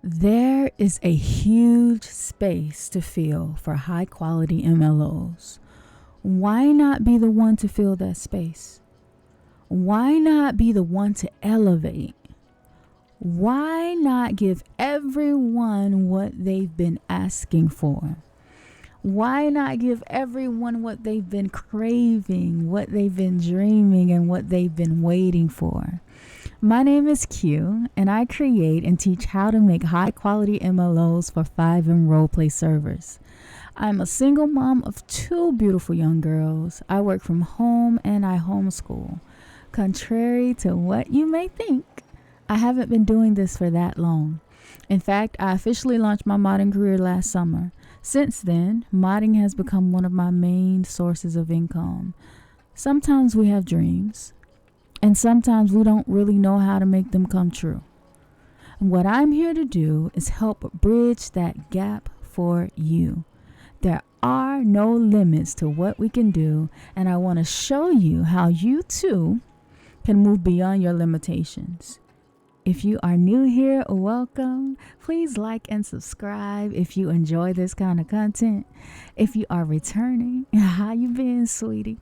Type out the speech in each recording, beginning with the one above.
There is a huge space to fill for high quality MLOs. Why not be the one to fill that space? Why not be the one to elevate? Why not give everyone what they've been asking for? Why not give everyone what they've been craving, what they've been dreaming, and what they've been waiting for? My name is Q, and I create and teach how to make high quality MLOs for FiveM roleplay servers. I'm a single mom of two beautiful young girls. I work from home and I homeschool. Contrary to what you may think, I haven't been doing this for that long. In fact, I officially launched my modding career last summer. Since then, modding has become one of my main sources of income. Sometimes we have dreams, and sometimes we don't really know how to make them come true. And what I'm here to do is help bridge that gap for you. There are no limits to what we can do, and I want to show you how you too can move beyond your limitations. If you are new here, welcome. Please like and subscribe if you enjoy this kind of content. If you are returning, how you been, sweetie?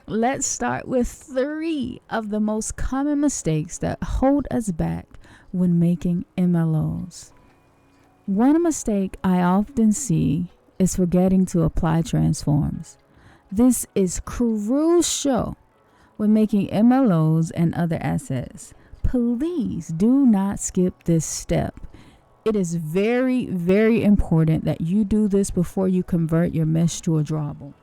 Let's start with 3 of the most common mistakes that hold us back when making MLOs. One mistake I often see is forgetting to apply transforms. This is crucial when making MLOs and other assets. Please do not skip this step. It is very, very important that you do this before you convert your mesh to a drawable.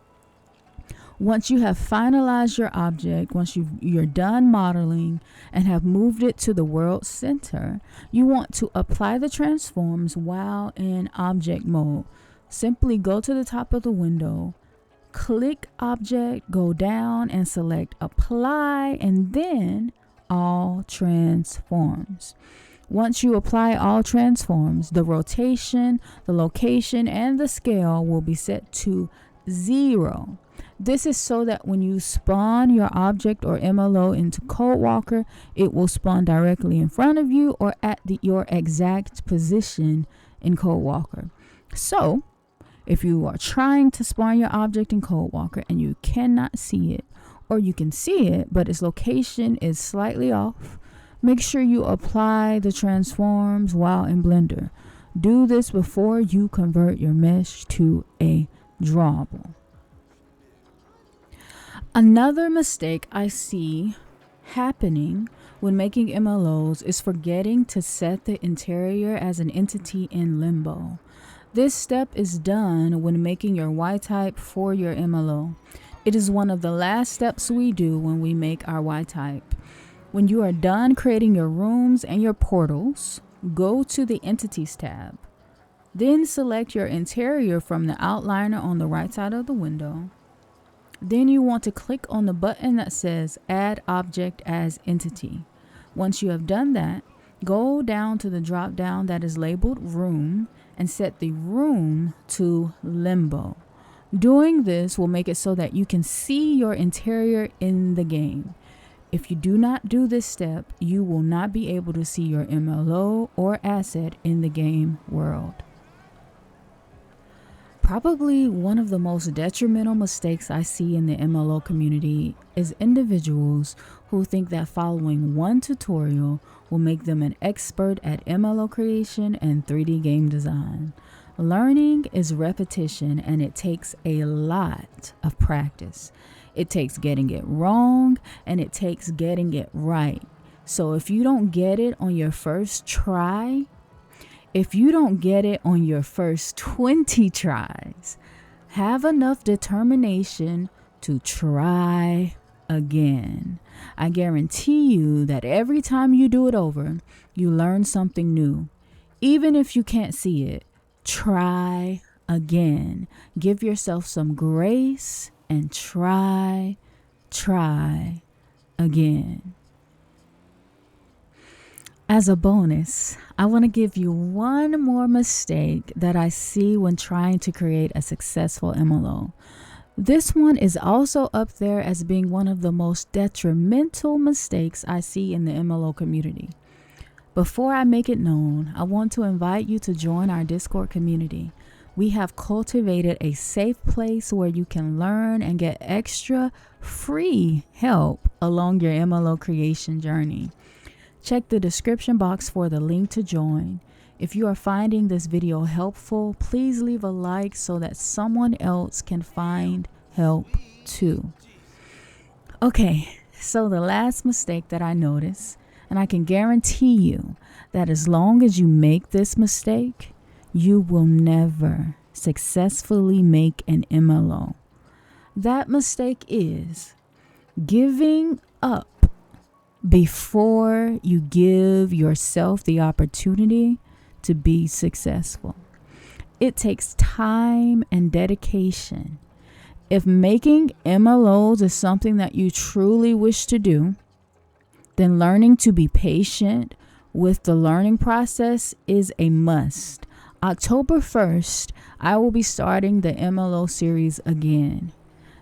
Once you have finalized your object, once you're done modeling and have moved it to the world center, you want to apply the transforms while in object mode. Simply go to the top of the window, click object, go down and select apply, and then all transforms. Once you apply all transforms, the rotation, the location, and the scale will be set to 0. This is so that when you spawn your object or MLO into CodeWalker, it will spawn directly in front of you or at your exact position in CodeWalker. So, if you are trying to spawn your object in CodeWalker and you cannot see it, or you can see it, but its location is slightly off, make sure you apply the transforms while in Blender. Do this before you convert your mesh to a drawable. Another mistake I see happening when making MLOs is forgetting to set the interior as an entity in limbo. This step is done when making your Y type for your MLO. It is one of the last steps we do when we make our Y type. When you are done creating your rooms and your portals, go to the Entities tab. Then select your interior from the outliner on the right side of the window. Then you want to click on the button that says Add Object as Entity. Once you have done that, go down to the drop down that is labeled Room and set the room to Limbo. Doing this will make it so that you can see your interior in the game. If you do not do this step, you will not be able to see your MLO or asset in the game world. Probably one of the most detrimental mistakes I see in the MLO community is individuals who think that following one tutorial will make them an expert at MLO creation and 3D game design. Learning is repetition, and it takes a lot of practice. It takes getting it wrong, and it takes getting it right. So if you don't get it on your first try, if you don't get it on your first 20 tries, have enough determination to try again. I guarantee you that every time you do it over, you learn something new. Even if you can't see it, try again. Give yourself some grace and try again. As a bonus, I want to give you one more mistake that I see when trying to create a successful MLO. This one is also up there as being one of the most detrimental mistakes I see in the MLO community. Before I make it known, I want to invite you to join our Discord community. We have cultivated a safe place where you can learn and get extra free help along your MLO creation journey. Check the description box for the link to join. If you are finding this video helpful, please leave a like so that someone else can find help too. Okay, so the last mistake that I noticed, and I can guarantee you that as long as you make this mistake, you will never successfully make an MLO. That mistake is giving up before you give yourself the opportunity to be successful. It takes time and dedication. If making MLOs is something that you truly wish to do, then learning to be patient with the learning process is a must. October 1st, I will be starting the MLO series again.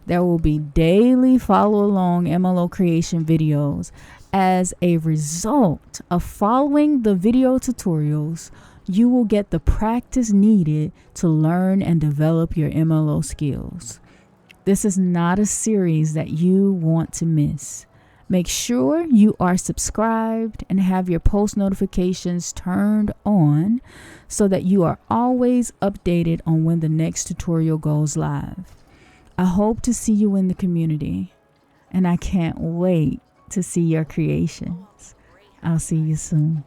There will be daily follow-along MLO creation videos. As a result of following the video tutorials, you will get the practice needed to learn and develop your MLO skills. This is not a series that you want to miss. Make sure you are subscribed and have your post notifications turned on so that you are always updated on when the next tutorial goes live. I hope to see you in the community, and I can't wait to see your creations. I'll see you soon.